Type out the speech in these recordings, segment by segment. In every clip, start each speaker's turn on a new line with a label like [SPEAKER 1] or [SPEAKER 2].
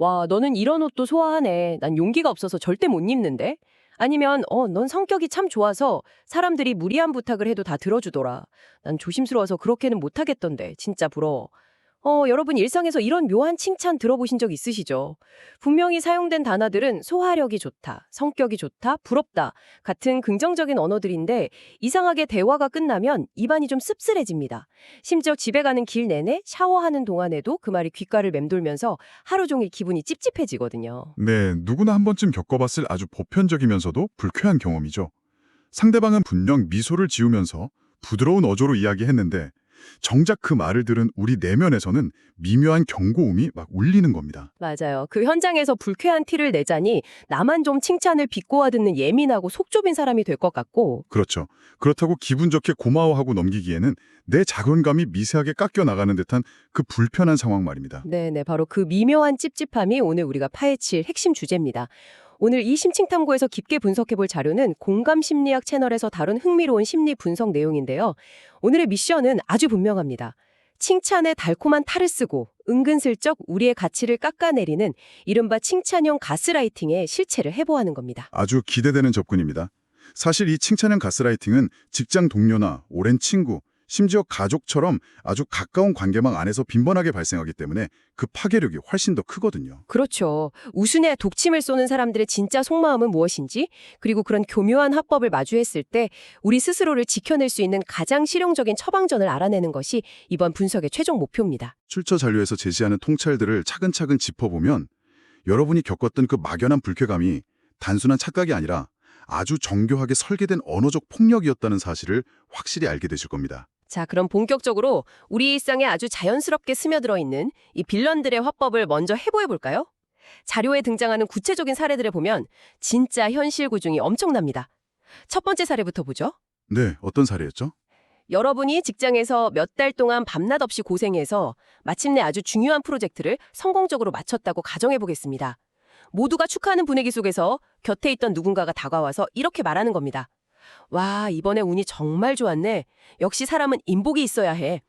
[SPEAKER 1] 와, 너는 이런 옷도 소화하네. 난 용기가 없어서 절대 못 입는데. 아니면 넌 성격이 참 좋아서 사람들이 무리한 부탁을 해도 다 들어주더라. 난 조심스러워서 그렇게는 못 하겠던데. 진짜 부러워. 여러분 일상에서 이런 묘한 칭찬 들어보신 적 있으시죠? 분명히 사용된 단어들은 소화력이 좋다, 성격이 좋다, 부럽다 같은 긍정적인 언어들인데 이상하게 대화가 끝나면 입안이 좀 씁쓸해집니다. 심지어 집에 가는 길 내내 샤워하는 동안에도 그 말이 귓가를 맴돌면서 하루 종일 기분이 찝찝해지거든요.
[SPEAKER 2] 네, 누구나 한 번쯤 겪어봤을 아주 보편적이면서도 불쾌한 경험이죠. 상대방은 분명 미소를 지으면서 부드러운 어조로 이야기했는데 정작 그 말을 들은 우리 내면에서는 미묘한 경고음이 막 울리는 겁니다.
[SPEAKER 1] 맞아요. 그 현장에서 불쾌한 티를 내자니 나만 좀 칭찬을 비꼬아 듣는 예민하고 속 좁은 사람이 될 것 같고
[SPEAKER 2] 그렇죠. 그렇다고 기분 좋게 고마워하고 넘기기에는 내 자존감이 미세하게 깎여 나가는 듯한 그 불편한 상황 말입니다.
[SPEAKER 1] 네네, 바로 그 미묘한 찝찝함이 오늘 우리가 파헤칠 핵심 주제입니다. 오늘 이 심층탐구에서 깊게 분석해볼 자료는 공감심리학 채널에서 다룬 흥미로운 심리 분석 내용인데요. 오늘의 미션은 아주 분명합니다. 칭찬에 달콤한 탈을 쓰고 은근슬쩍 우리의 가치를 깎아내리는 이른바 칭찬형 가스라이팅의 실체를 해보하는 겁니다.
[SPEAKER 2] 아주 기대되는 접근입니다. 사실 이 칭찬형 가스라이팅은 직장 동료나 오랜 친구, 심지어 가족처럼 아주 가까운 관계망 안에서 빈번하게 발생하기 때문에 그 파괴력이 훨씬 더 크거든요.
[SPEAKER 1] 그렇죠. 우순에 독침을 쏘는 사람들의 진짜 속마음은 무엇인지, 그리고 그런 교묘한 화법을 마주했을 때 우리 스스로를 지켜낼 수 있는 가장 실용적인 처방전을 알아내는 것이 이번 분석의 최종 목표입니다.
[SPEAKER 2] 출처 잔료에서 제시하는 통찰들을 차근차근 짚어보면 여러분이 겪었던 그 막연한 불쾌감이 단순한 착각이 아니라 아주 정교하게 설계된 언어적 폭력이었다는 사실을 확실히 알게 되실 겁니다.
[SPEAKER 1] 자, 그럼 본격적으로 우리 일상에 아주 자연스럽게 스며들어 있는 이 빌런들의 화법을 먼저 해보해볼까요? 자료에 등장하는 구체적인 사례들을 보면 진짜 현실 구중이 엄청납니다. 첫 번째 사례부터 보죠.
[SPEAKER 2] 네, 어떤 사례였죠?
[SPEAKER 1] 여러분이 직장에서 몇 달 동안 밤낮 없이 고생해서 마침내 아주 중요한 프로젝트를 성공적으로 마쳤다고 가정해보겠습니다. 모두가 축하하는 분위기 속에서 곁에 있던 누군가가 다가와서 이렇게 말하는 겁니다. 와, 이번에 운이 정말 좋았네. 역시 사람은 인복이 있어야 해.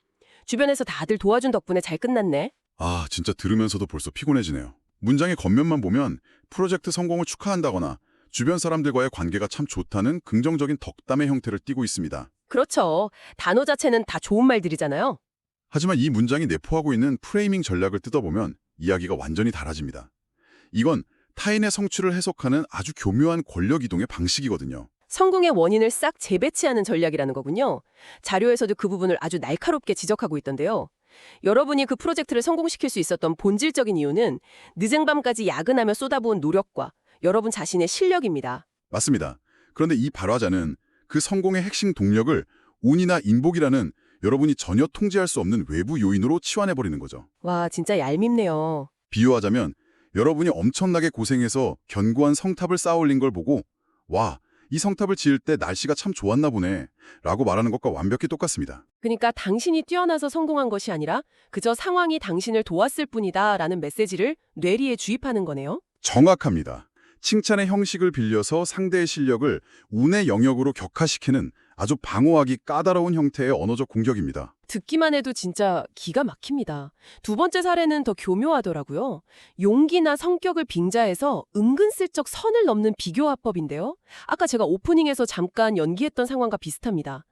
[SPEAKER 1] 주변에서 다들 도와준 덕분에 잘 끝났네.
[SPEAKER 2] 아, 진짜 들으면서도 벌써 피곤해지네요. 문장의 겉면만 보면 프로젝트 성공을 축하한다거나 주변 사람들과의 관계가 참 좋다는 긍정적인 덕담의 형태를 띠고 있습니다.
[SPEAKER 1] 그렇죠. 단어 자체는 다 좋은 말들이잖아요.
[SPEAKER 2] 하지만 이 문장이 내포하고 있는 프레이밍 전략을 뜯어보면 이야기가 완전히 달라집니다. 이건 타인의 성취를 해석하는 아주 교묘한 권력 이동의 방식이거든요.
[SPEAKER 1] 성공의 원인을 싹 재배치하는 전략이라는 거군요. 자료에서도 그 부분을 아주 날카롭게 지적하고 있던데요. 여러분이 그 프로젝트를 성공시킬 수 있었던 본질적인 이유는 늦은 밤까지 야근하며 쏟아부은 노력과 여러분 자신의 실력입니다.
[SPEAKER 2] 맞습니다. 그런데 이 발화자는 그 성공의 핵심 동력을 운이나 인복이라는 여러분이 전혀 통제할 수 없는 외부 요인으로 치환해버리는 거죠.
[SPEAKER 1] 와, 진짜 얄밉네요.
[SPEAKER 2] 비유하자면 여러분이 엄청나게 고생해서 견고한 성탑을 쌓아 올린 걸 보고 와, 이 성탑을 지을 때 날씨가 참 좋았나 보네 라고 말하는 것과 완벽히 똑같습니다.
[SPEAKER 1] 그러니까 당신이 뛰어나서 성공한 것이 아니라 그저 상황이 당신을 도왔을 뿐이다 라는 메시지를 뇌리에 주입하는 거네요.
[SPEAKER 2] 정확합니다. 칭찬의 형식을 빌려서 상대의 실력을 운의 영역으로 격화시키는 아주 방어하기 까다로운 형태의 언어적 공격입니다.
[SPEAKER 1] 듣기만 해도 진짜 기가 막힙니다. 두 번째 사례는 더 교묘하더라고요. 용기나 성격을 빙자해서 은근슬쩍 선을 넘는 비교화법인데요. 아까 제가 오프닝에서 잠깐 연기했던 상황과 비슷합니다.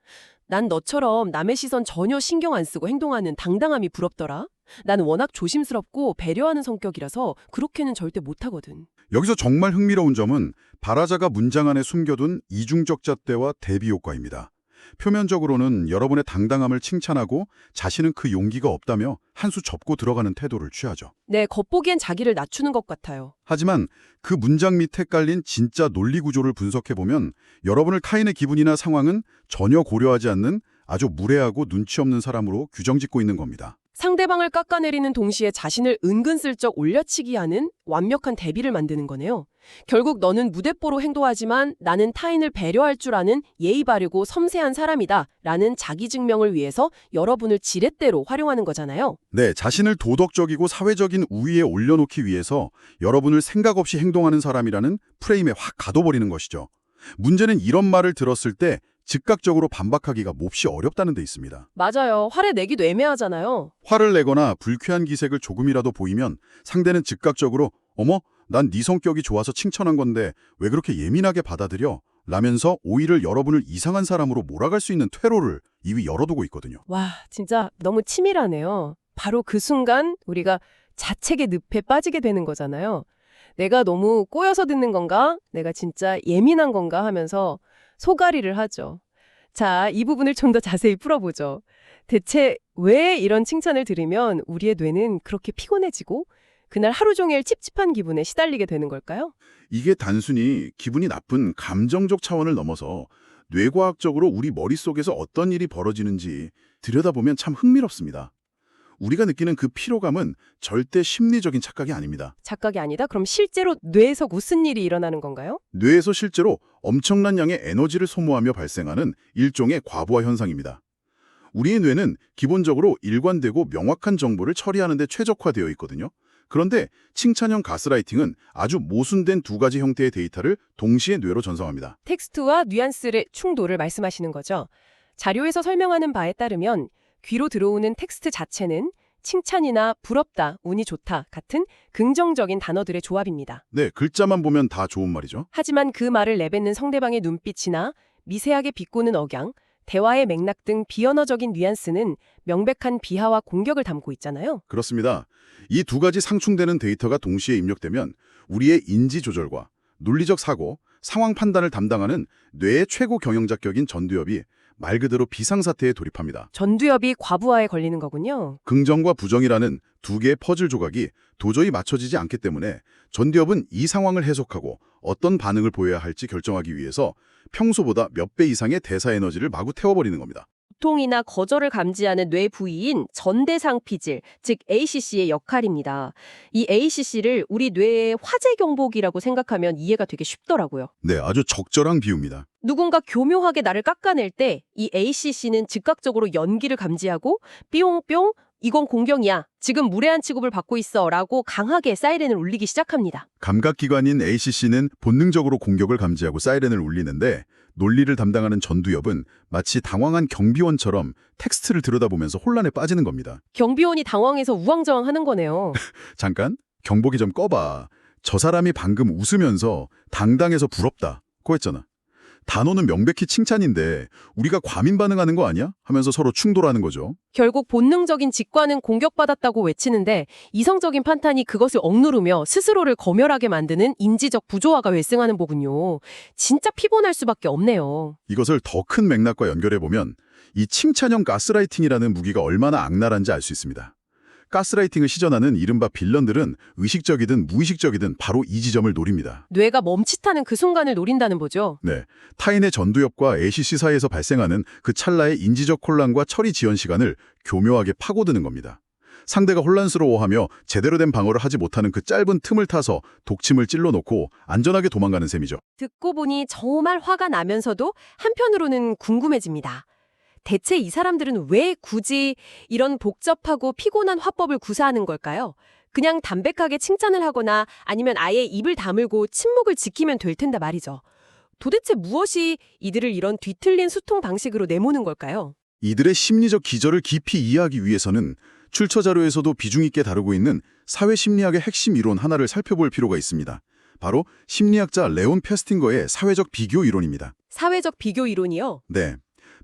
[SPEAKER 1] 난 너처럼 남의 시선 전혀 신경 안 쓰고 행동하는 당당함이 부럽더라. 나는 워낙 조심스럽고 배려하는 성격이라서 그렇게는 절대 못하거든.
[SPEAKER 2] 여기서 정말 흥미로운 점은 발화자가 문장 안에 숨겨둔 이중적 잣대와 대비 효과입니다. 표면적으로는 여러분의 당당함을 칭찬하고 자신은 그 용기가 없다며 한 수 접고 들어가는 태도를 취하죠.
[SPEAKER 1] 네, 겉보기엔 자기를 낮추는 것 같아요.
[SPEAKER 2] 하지만 그 문장 밑에 깔린 진짜 논리 구조를 분석해보면 여러분을 타인의 기분이나 상황은 전혀 고려하지 않는 아주 무례하고 눈치 없는 사람으로 규정짓고 있는 겁니다.
[SPEAKER 1] 상대방을 깎아내리는 동시에 자신을 은근슬쩍 올려치기 하는 완벽한 대비를 만드는 거네요. 결국 너는 무대뽀로 행동하지만 나는 타인을 배려할 줄 아는 예의 바르고 섬세한 사람이다 라는 자기 증명을 위해서 여러분을 지렛대로 활용하는 거잖아요.
[SPEAKER 2] 네, 자신을 도덕적이고 사회적인 우위에 올려놓기 위해서 여러분을 생각 없이 행동하는 사람이라는 프레임에 확 가둬버리는 것이죠. 문제는 이런 말을 들었을 때 즉각적으로 반박하기가 몹시 어렵다는 데 있습니다.
[SPEAKER 1] 맞아요. 화를 내기도 애매하잖아요.
[SPEAKER 2] 화를 내거나 불쾌한 기색을 조금이라도 보이면 상대는 즉각적으로 어머, 난 네 성격이 좋아서 칭찬한 건데 왜 그렇게 예민하게 받아들여? 라면서 오히려 여러분을 이상한 사람으로 몰아갈 수 있는 퇴로를 이미 열어두고 있거든요.
[SPEAKER 1] 와, 진짜 너무 치밀하네요. 바로 그 순간 우리가 자책의 늪에 빠지게 되는 거잖아요. 내가 너무 꼬여서 듣는 건가? 내가 진짜 예민한 건가? 하면서 소가리를 하죠. 자, 이 부분을 좀 더 자세히 풀어보죠. 대체 왜 이런 칭찬을 들으면 우리의 뇌는 그렇게 피곤해지고 그날 하루 종일 찝찝한 기분에 시달리게 되는 걸까요?
[SPEAKER 2] 이게 단순히 기분이 나쁜 감정적 차원을 넘어서 뇌과학적으로 우리 머릿속에서 어떤 일이 벌어지는지 들여다보면 참 흥미롭습니다. 우리가 느끼는 그 피로감은 절대 심리적인 착각이 아닙니다.
[SPEAKER 1] 착각이 아니다? 그럼 실제로 뇌에서 무슨 일이 일어나는 건가요?
[SPEAKER 2] 뇌에서 실제로 엄청난 양의 에너지를 소모하며 발생하는 일종의 과부하 현상입니다. 우리의 뇌는 기본적으로 일관되고 명확한 정보를 처리하는 데 최적화되어 있거든요. 그런데 칭찬형 가스라이팅은 아주 모순된 두 가지 형태의 데이터를 동시에 뇌로 전송합니다.
[SPEAKER 1] 텍스트와 뉘앙스의 충돌을 말씀하시는 거죠. 자료에서 설명하는 바에 따르면 귀로 들어오는 텍스트 자체는 칭찬이나 부럽다, 운이 좋다 같은 긍정적인 단어들의 조합입니다.
[SPEAKER 2] 네, 글자만 보면 다 좋은 말이죠.
[SPEAKER 1] 하지만 그 말을 내뱉는 상대방의 눈빛이나 미세하게 비꼬는 억양, 대화의 맥락 등 비언어적인 뉘앙스는 명백한 비하와 공격을 담고 있잖아요.
[SPEAKER 2] 그렇습니다. 이 두 가지 상충되는 데이터가 동시에 입력되면 우리의 인지 조절과 논리적 사고, 상황 판단을 담당하는 뇌의 최고 경영자격인 전두엽이 말 그대로 비상사태에 돌입합니다.
[SPEAKER 1] 전두엽이 과부하에 걸리는 거군요.
[SPEAKER 2] 긍정과 부정이라는 두 개의 퍼즐 조각이 도저히 맞춰지지 않기 때문에 전두엽은 이 상황을 해석하고 어떤 반응을 보여야 할지 결정하기 위해서 평소보다 몇 배 이상의 대사 에너지를 마구 태워버리는 겁니다.
[SPEAKER 1] 고통이나 거절을 감지하는 뇌 부위인 전대상피질, 즉 ACC의 역할입니다. 이 ACC를 우리 뇌의 화재 경보기라고 생각하면 이해가 되게 쉽더라고요.
[SPEAKER 2] 네, 아주 적절한 비유입니다.
[SPEAKER 1] 누군가 교묘하게 나를 깎아낼 때 이 ACC는 즉각적으로 연기를 감지하고 삐용뿅 이건 공경이야. 지금 무례한 취급을 받고 있어 라고 강하게 사이렌을 울리기 시작합니다.
[SPEAKER 2] 감각기관인 ACC는 본능적으로 공격을 감지하고 사이렌을 울리는데 논리를 담당하는 전두엽은 마치 당황한 경비원처럼 텍스트를 들여다보면서 혼란에 빠지는 겁니다.
[SPEAKER 1] 경비원이 당황해서 우왕좌왕하는 거네요.
[SPEAKER 2] 잠깐, 경보기 좀 꺼봐. 저 사람이 방금 웃으면서 당당해서 부럽다고 했잖아. 단어는 명백히 칭찬인데 우리가 과민 반응하는 거 아니야? 하면서 서로 충돌하는 거죠.
[SPEAKER 1] 결국 본능적인 직관은 공격받았다고 외치는데 이성적인 판단이 그것을 억누르며 스스로를 검열하게 만드는 인지적 부조화가 발생하는 거군요. 진짜 피곤할 수밖에 없네요.
[SPEAKER 2] 이것을 더 큰 맥락과 연결해보면 이 칭찬형 가스라이팅이라는 무기가 얼마나 악랄한지 알 수 있습니다. 가스라이팅을 시전하는 이른바 빌런들은 의식적이든 무의식적이든 바로 이 지점을 노립니다.
[SPEAKER 1] 뇌가 멈칫하는 그 순간을 노린다는 거죠.
[SPEAKER 2] 네, 타인의 전두엽과 ACC 사이에서 발생하는 그 찰나의 인지적 혼란과 처리 지연 시간을 교묘하게 파고드는 겁니다. 상대가 혼란스러워하며 제대로 된 방어를 하지 못하는 그 짧은 틈을 타서 독침을 찔러놓고 안전하게 도망가는 셈이죠.
[SPEAKER 1] 듣고 보니 정말 화가 나면서도 한편으로는 궁금해집니다. 대체 이 사람들은 왜 굳이 이런 복잡하고 피곤한 화법을 구사하는 걸까요? 그냥 담백하게 칭찬을 하거나 아니면 아예 입을 다물고 침묵을 지키면 될 텐데 말이죠. 도대체 무엇이 이들을 이런 뒤틀린 소통 방식으로 내모는 걸까요?
[SPEAKER 2] 이들의 심리적 기저를 깊이 이해하기 위해서는 출처 자료에서도 비중 있게 다루고 있는 사회심리학의 핵심 이론 하나를 살펴볼 필요가 있습니다. 바로 심리학자 레온 페스팅거의 사회적 비교 이론입니다.
[SPEAKER 1] 사회적 비교 이론이요?
[SPEAKER 2] 네.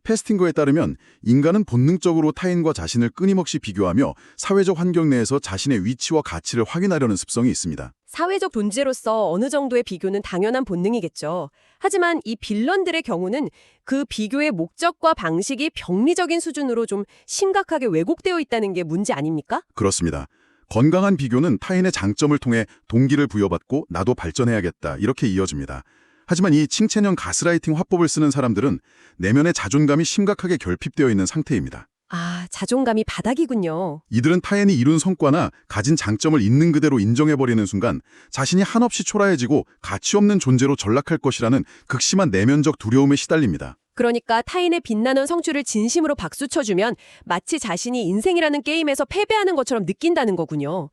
[SPEAKER 2] 페스팅거에 따르면 인간은 본능적으로 타인과 자신을 끊임없이 비교하며 사회적 환경 내에서 자신의 위치와 가치를 확인하려는 습성이 있습니다.
[SPEAKER 1] 사회적 존재로서 어느 정도의 비교는 당연한 본능이겠죠. 하지만 이 빌런들의 경우는 그 비교의 목적과 방식이 병리적인 수준으로 좀 심각하게 왜곡되어 있다는 게 문제 아닙니까?
[SPEAKER 2] 그렇습니다. 건강한 비교는 타인의 장점을 통해 동기를 부여받고 나도 발전해야겠다 이렇게 이어집니다. 하지만 이 칭찬형 가스라이팅 화법을 쓰는 사람들은 내면의 자존감이 심각하게 결핍되어 있는 상태입니다.
[SPEAKER 1] 아, 자존감이 바닥이군요.
[SPEAKER 2] 이들은 타인이 이룬 성과나 가진 장점을 있는 그대로 인정해버리는 순간 자신이 한없이 초라해지고 가치 없는 존재로 전락할 것이라는 극심한 내면적 두려움에 시달립니다.
[SPEAKER 1] 그러니까 타인의 빛나는 성취를 진심으로 박수쳐주면 마치 자신이 인생이라는 게임에서 패배하는 것처럼 느낀다는 거군요.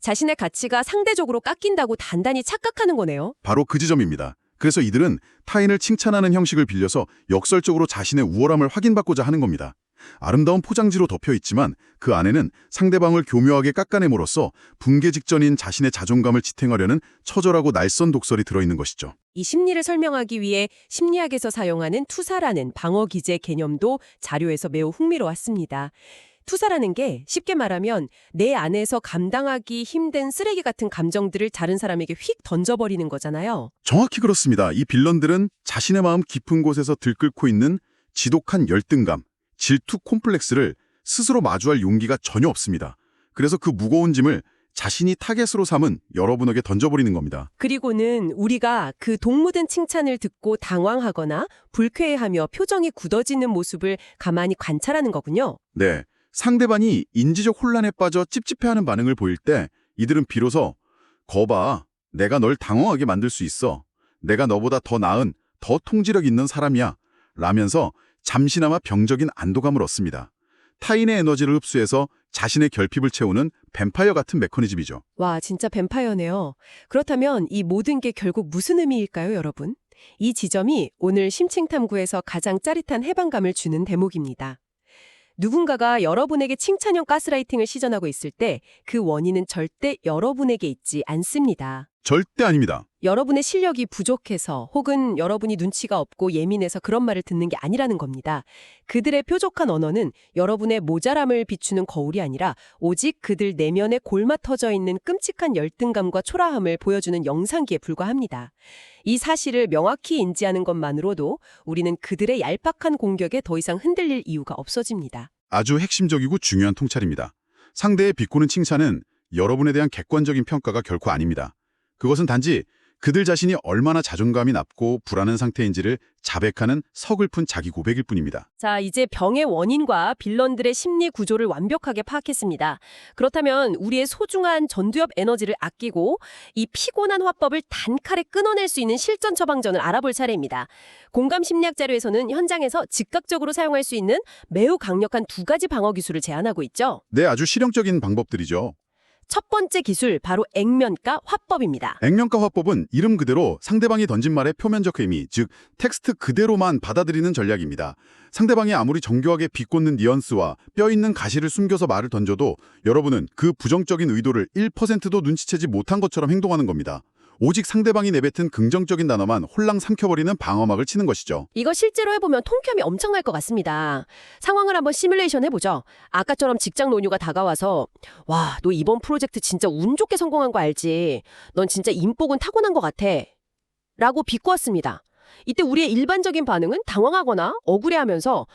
[SPEAKER 1] 자신의 가치가 상대적으로 깎인다고 단단히 착각하는 거네요.
[SPEAKER 2] 바로 그 지점입니다. 그래서 이들은 타인을 칭찬하는 형식을 빌려서 역설적으로 자신의 우월함을 확인받고자 하는 겁니다. 아름다운 포장지로 덮여 있지만 그 안에는 상대방을 교묘하게 깎아냄으로써 붕괴 직전인 자신의 자존감을 지탱하려는 처절하고 날선 독설이 들어있는 것이죠.
[SPEAKER 1] 이 심리를 설명하기 위해 심리학에서 사용하는 투사라는 방어 기제 개념도 자료에서 매우 흥미로웠습니다. 투사라는 게 쉽게 말하면 내 안에서 감당하기 힘든 쓰레기 같은 감정들을 다른 사람에게 휙 던져버리는 거잖아요.
[SPEAKER 2] 정확히 그렇습니다. 이 빌런들은 자신의 마음 깊은 곳에서 들끓고 있는 지독한 열등감, 질투 콤플렉스를 스스로 마주할 용기가 전혀 없습니다. 그래서 그 무거운 짐을 자신이 타겟으로 삼은 여러분에게 던져버리는 겁니다.
[SPEAKER 1] 그리고는 우리가 그 동무든 칭찬을 듣고 당황하거나 불쾌해하며 표정이 굳어지는 모습을 가만히 관찰하는 거군요.
[SPEAKER 2] 네, 상대방이 인지적 혼란에 빠져 찝찝해하는 반응을 보일 때 이들은 비로소 거봐, 내가 널 당황하게 만들 수 있어. 내가 너보다 더 나은, 더 통지력 있는 사람이야. 라면서 잠시나마 병적인 안도감을 얻습니다. 타인의 에너지를 흡수해서 자신의 결핍을 채우는 뱀파이어 같은 메커니즘이죠.
[SPEAKER 1] 와, 진짜 뱀파이어네요. 그렇다면 이 모든 게 결국 무슨 의미일까요, 여러분? 이 지점이 오늘 심층탐구에서 가장 짜릿한 해방감을 주는 대목입니다. 누군가가 여러분에게 칭찬형 가스라이팅을 시전하고 있을 때 그 원인은 절대 여러분에게 있지 않습니다.
[SPEAKER 2] 절대 아닙니다.
[SPEAKER 1] 여러분의 실력이 부족해서 혹은 여러분이 눈치가 없고 예민해서 그런 말을 듣는 게 아니라는 겁니다. 그들의 뾰족한 언어는 여러분의 모자람을 비추는 거울이 아니라 오직 그들 내면에 골마 터져 있는 끔찍한 열등감과 초라함을 보여주는 영상기에 불과합니다. 이 사실을 명확히 인지하는 것만으로도 우리는 그들의 얄팍한 공격에 더 이상 흔들릴 이유가 없어집니다.
[SPEAKER 2] 아주 핵심적이고 중요한 통찰입니다. 상대의 비꼬는 칭찬은 여러분에 대한 객관적인 평가가 결코 아닙니다. 그것은 단지 그들 자신이 얼마나 자존감이 낮고 불안한 상태인지를 자백하는 서글픈 자기 고백일 뿐입니다.
[SPEAKER 1] 자, 이제 병의 원인과 빌런들의 심리 구조를 완벽하게 파악했습니다. 그렇다면 우리의 소중한 전두엽 에너지를 아끼고 이 피곤한 화법을 단칼에 끊어낼 수 있는 실전 처방전을 알아볼 차례입니다. 공감 심리학 자료에서는 현장에서 즉각적으로 사용할 수 있는 매우 강력한 두 가지 방어 기술을 제안하고 있죠.
[SPEAKER 2] 네, 아주 실용적인 방법들이죠.
[SPEAKER 1] 첫 번째 기술, 바로 액면가 화법입니다.
[SPEAKER 2] 액면가 화법은 이름 그대로 상대방이 던진 말의 표면적 의미, 즉 텍스트 그대로만 받아들이는 전략입니다. 상대방이 아무리 정교하게 비꼬는 뉘앙스와 뼈있는 가시를 숨겨서 말을 던져도 여러분은 그 부정적인 의도를 1%도 눈치채지 못한 것처럼 행동하는 겁니다. 오직 상대방이 내뱉은 긍정적인 단어만 홀랑 삼켜버리는 방어막을 치는 것이죠.
[SPEAKER 1] 이거 실제로 해보면 통쾌함이 엄청날 것 같습니다. 상황을 한번 시뮬레이션 해보죠. 아까처럼 직장 노뉴가 다가와서 와, 너 이번 프로젝트 진짜 운 좋게 성공한 거 알지? 넌 진짜 인복은 타고난 것 같아. 라고 비꼬았습니다. 이때 우리의 일반적인 반응은 당황하거나 억울해하면서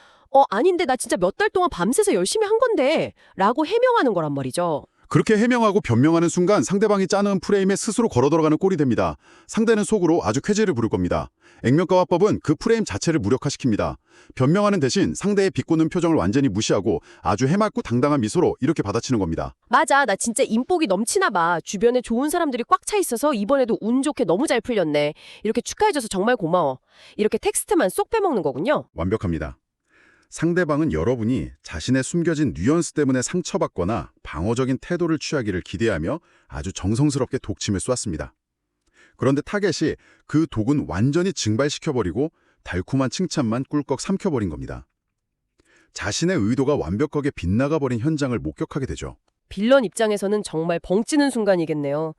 [SPEAKER 1] 아닌데 나 진짜 몇 달 동안 밤새서 열심히 한 건데 라고 해명하는 거란 말이죠.
[SPEAKER 2] 그렇게 해명하고 변명하는 순간 상대방이 짜는 프레임에 스스로 걸어 들어가는 꼴이 됩니다. 상대는 속으로 아주 쾌재를 부를 겁니다. 액면가 화법은 그 프레임 자체를 무력화시킵니다. 변명하는 대신 상대의 비꼬는 표정을 완전히 무시하고 아주 해맑고 당당한 미소로 이렇게 받아치는 겁니다.
[SPEAKER 1] 맞아, 나 진짜 인복이 넘치나 봐. 주변에 좋은 사람들이 꽉 차 있어서 이번에도 운 좋게 너무 잘 풀렸네. 이렇게 축하해줘서 정말 고마워. 이렇게 텍스트만 쏙 빼먹는 거군요.
[SPEAKER 2] 완벽합니다. 상대방은 여러분이 자신의 숨겨진 뉘앙스 때문에 상처받거나 방어적인 태도를 취하기를 기대하며 아주 정성스럽게 독침을 쏘았습니다. 그런데 타겟이 그 독은 완전히 증발시켜버리고 달콤한 칭찬만 꿀꺽 삼켜버린 겁니다. 자신의 의도가 완벽하게 빗나가버린 현장을 목격하게 되죠.
[SPEAKER 1] 빌런 입장에서는 정말 벙찌는 순간이겠네요.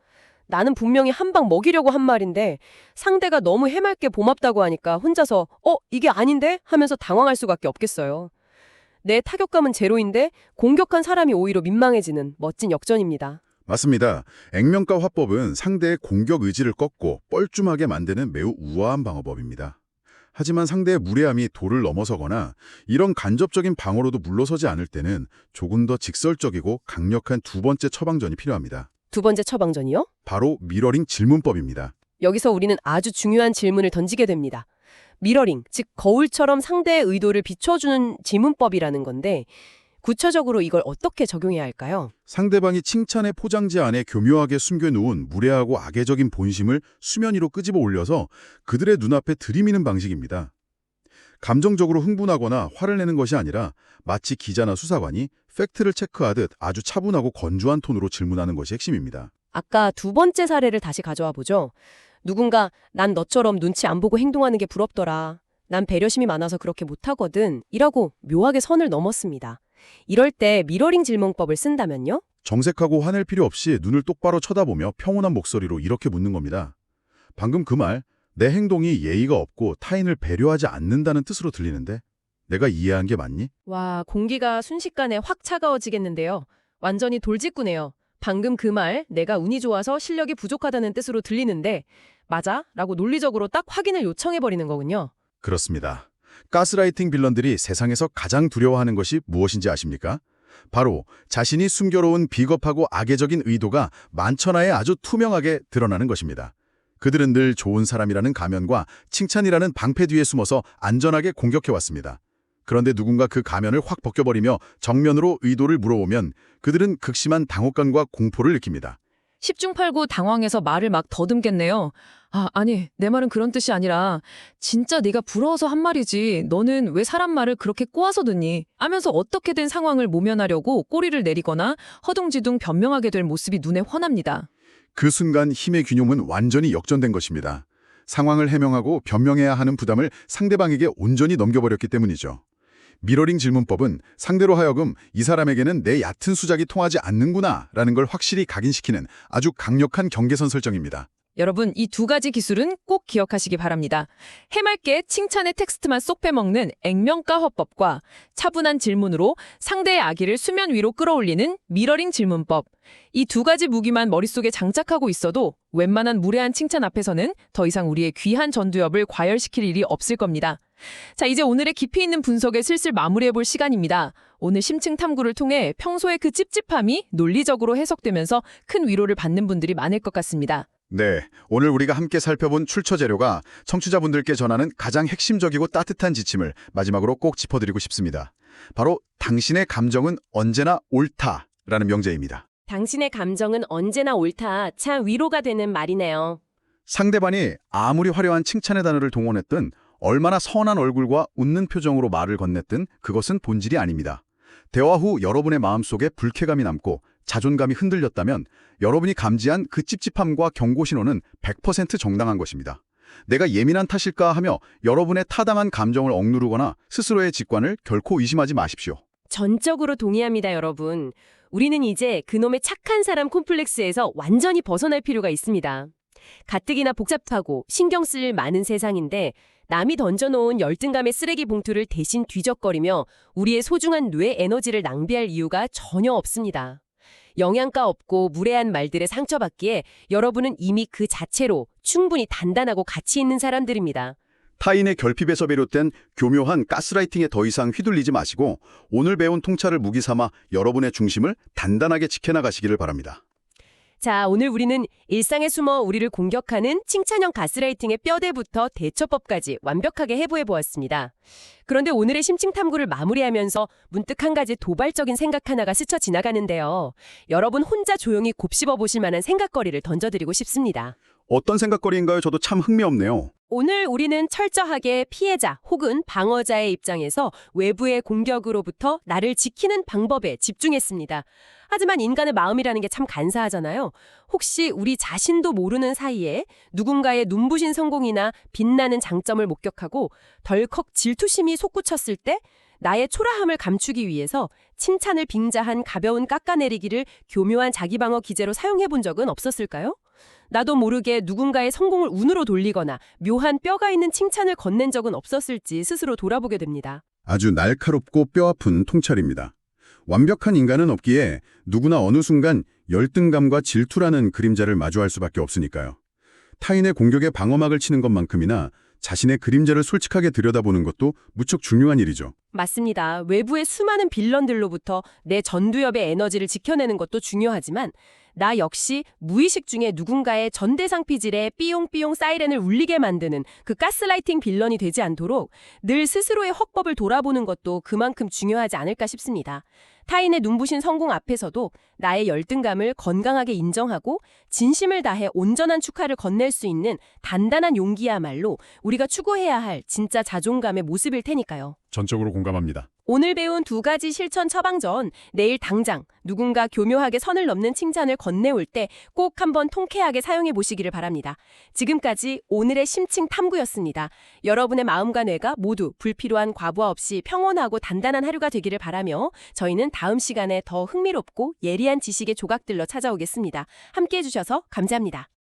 [SPEAKER 1] 나는 분명히 한 방 먹이려고 한 말인데 상대가 너무 해맑게 고맙다고 하니까 혼자서 이게 아닌데? 하면서 당황할 수밖에 없겠어요. 내 타격감은 제로인데 공격한 사람이 오히려 민망해지는 멋진 역전입니다.
[SPEAKER 2] 맞습니다. 액면가 화법은 상대의 공격 의지를 꺾고 뻘쭘하게 만드는 매우 우아한 방어법입니다. 하지만 상대의 무례함이 도를 넘어서거나 이런 간접적인 방어로도 물러서지 않을 때는 조금 더 직설적이고 강력한 두 번째 처방전이 필요합니다.
[SPEAKER 1] 두 번째 처방전이요?
[SPEAKER 2] 바로 미러링 질문법입니다.
[SPEAKER 1] 여기서 우리는 아주 중요한 질문을 던지게 됩니다. 미러링, 즉 거울처럼 상대의 의도를 비춰주는 질문법이라는 건데 구체적으로 이걸 어떻게 적용해야 할까요?
[SPEAKER 2] 상대방이 칭찬의 포장지 안에 교묘하게 숨겨놓은 무례하고 악의적인 본심을 수면 위로 끄집어 올려서 그들의 눈앞에 들이미는 방식입니다. 감정적으로 흥분하거나 화를 내는 것이 아니라 마치 기자나 수사관이 팩트를 체크하듯 아주 차분하고 건조한 톤으로 질문하는 것이 핵심입니다.
[SPEAKER 1] 아까 두 번째 사례를 다시 가져와 보죠. 누군가 난 너처럼 눈치 안 보고 행동하는 게 부럽더라. 난 배려심이 많아서 그렇게 못하거든. 이라고 묘하게 선을 넘었습니다. 이럴 때 미러링 질문법을 쓴다면요?
[SPEAKER 2] 정색하고 화낼 필요 없이 눈을 똑바로 쳐다보며 평온한 목소리로 이렇게 묻는 겁니다. 방금 그 말, 내 행동이 예의가 없고 타인을 배려하지 않는다는 뜻으로 들리는데 내가 이해한 게 맞니?
[SPEAKER 1] 와, 공기가 순식간에 확 차가워지겠는데요. 완전히 돌직구네요. 방금 그 말, 내가 운이 좋아서 실력이 부족하다는 뜻으로 들리는데 맞아? 라고 논리적으로 딱 확인을 요청해버리는 거군요.
[SPEAKER 2] 그렇습니다. 가스라이팅 빌런들이 세상에서 가장 두려워하는 것이 무엇인지 아십니까? 바로 자신이 숨겨놓은 비겁하고 악의적인 의도가 만천하에 아주 투명하게 드러나는 것입니다. 그들은 늘 좋은 사람이라는 가면과 칭찬이라는 방패 뒤에 숨어서 안전하게 공격해왔습니다. 그런데 누군가 그 가면을 확 벗겨버리며 정면으로 의도를 물어오면 그들은 극심한 당혹감과 공포를 느낍니다.
[SPEAKER 3] 10중 8구 당황해서 말을 막 더듬겠네요. 아니, 내 말은 그런 뜻이 아니라 진짜 네가 부러워서 한 말이지. 너는 왜 사람 말을 그렇게 꼬아서 듣니? 하면서 어떻게 된 상황을 모면하려고 꼬리를 내리거나 허둥지둥 변명하게 될 모습이 눈에 훤합니다.
[SPEAKER 2] 그 순간 힘의 균형은 완전히 역전된 것입니다. 상황을 해명하고 변명해야 하는 부담을 상대방에게 온전히 넘겨버렸기 때문이죠. 미러링 질문법은 상대로 하여금 이 사람에게는 내 얕은 수작이 통하지 않는구나 라는 걸 확실히 각인시키는 아주 강력한 경계선 설정입니다.
[SPEAKER 3] 여러분, 이 두 가지 기술은 꼭 기억하시기 바랍니다. 해맑게 칭찬의 텍스트만 쏙 빼먹는 액면가 화법과 차분한 질문으로 상대의 악의를 수면 위로 끌어올리는 미러링 질문법. 이 두 가지 무기만 머릿속에 장착하고 있어도 웬만한 무례한 칭찬 앞에서는 더 이상 우리의 귀한 전두엽을 과열시킬 일이 없을 겁니다. 자, 이제 오늘의 깊이 있는 분석에 슬슬 마무리해볼 시간입니다. 오늘 심층 탐구를 통해 평소에 그 찝찝함이 논리적으로 해석되면서 큰 위로를 받는 분들이 많을 것 같습니다.
[SPEAKER 2] 네, 오늘 우리가 함께 살펴본 출처 재료가 청취자분들께 전하는 가장 핵심적이고 따뜻한 지침을 마지막으로 꼭 짚어드리고 싶습니다. 바로 당신의 감정은 언제나 옳다라는 명제입니다.
[SPEAKER 1] 당신의 감정은 언제나 옳다. 참 위로가 되는 말이네요.
[SPEAKER 2] 상대방이 아무리 화려한 칭찬의 단어를 동원했든 얼마나 선한 얼굴과 웃는 표정으로 말을 건넸든 그것은 본질이 아닙니다. 대화 후 여러분의 마음속에 불쾌감이 남고 자존감이 흔들렸다면 여러분이 감지한 그 찝찝함과 경고 신호는 100% 정당한 것입니다. 내가 예민한 탓일까 하며 여러분의 타당한 감정을 억누르거나 스스로의 직관을 결코 의심하지 마십시오.
[SPEAKER 1] 전적으로 동의합니다, 여러분. 우리는 이제 그놈의 착한 사람 콤플렉스에서 완전히 벗어날 필요가 있습니다. 가뜩이나 복잡하고 신경 쓸 일 많은 세상인데 남이 던져놓은 열등감의 쓰레기 봉투를 대신 뒤적거리며 우리의 소중한 뇌 에너지를 낭비할 이유가 전혀 없습니다. 영양가 없고 무례한 말들에 상처받기에 여러분은 이미 그 자체로 충분히 단단하고 가치 있는 사람들입니다.
[SPEAKER 2] 타인의 결핍에서 비롯된 교묘한 가스라이팅에 더 이상 휘둘리지 마시고 오늘 배운 통찰을 무기 삼아 여러분의 중심을 단단하게 지켜나가시기를 바랍니다.
[SPEAKER 1] 자, 오늘 우리는 일상에 숨어 우리를 공격하는 칭찬형 가스라이팅의 뼈대부터 대처법까지 완벽하게 해부해보았습니다. 그런데 오늘의 심층 탐구를 마무리하면서 문득 한 가지 도발적인 생각 하나가 스쳐 지나가는데요. 여러분 혼자 조용히 곱씹어 보실 만한 생각거리를 던져드리고 싶습니다.
[SPEAKER 2] 어떤 생각거리인가요? 저도 참 흥미없네요.
[SPEAKER 1] 오늘 우리는 철저하게 피해자 혹은 방어자의 입장에서 외부의 공격으로부터 나를 지키는 방법에 집중했습니다. 하지만 인간의 마음이라는 게 참 간사하잖아요. 혹시 우리 자신도 모르는 사이에 누군가의 눈부신 성공이나 빛나는 장점을 목격하고 덜컥 질투심이 솟구쳤을 때 나의 초라함을 감추기 위해서 칭찬을 빙자한 가벼운 깎아내리기를 교묘한 자기방어 기제로 사용해 본 적은 없었을까요? 나도 모르게 누군가의 성공을 운으로 돌리거나 묘한 뼈가 있는 칭찬을 건넨 적은 없었을지 스스로 돌아보게 됩니다.
[SPEAKER 2] 아주 날카롭고 뼈아픈 통찰입니다. 완벽한 인간은 없기에 누구나 어느 순간 열등감과 질투라는 그림자를 마주할 수밖에 없으니까요. 타인의 공격에 방어막을 치는 것만큼이나 자신의 그림자를 솔직하게 들여다보는 것도 무척 중요한 일이죠.
[SPEAKER 1] 맞습니다. 외부의 수많은 빌런들로부터 내 전두엽의 에너지를 지켜내는 것도 중요하지만 나 역시 무의식 중에 누군가의 전대상 피질에 삐용삐용 사이렌을 울리게 만드는 그 가스라이팅 빌런이 되지 않도록 늘 스스로의 허법을 돌아보는 것도 그만큼 중요하지 않을까 싶습니다. 타인의 눈부신 성공 앞에서도 나의 열등감을 건강하게 인정하고 진심을 다해 온전한 축하를 건넬 수 있는 단단한 용기야말로 우리가 추구해야 할 진짜 자존감의 모습일 테니까요.
[SPEAKER 4] 전적으로 공감합니다.
[SPEAKER 1] 오늘 배운 두 가지 실천 처방 전 내일 당장 누군가 교묘하게 선을 넘는 칭찬을 건네올 때 꼭 한번 통쾌하게 사용해 보시기를 바랍니다. 지금까지 오늘의 심층 탐구였습니다. 여러분의 마음과 뇌가 모두 불필요한 과부하 없이 평온하고 단단한 하루가 되기를 바라며 저희는 다음 시간에 더 흥미롭고 예리한 지식의 조각들로 찾아오겠습니다. 함께해 주셔서 감사합니다.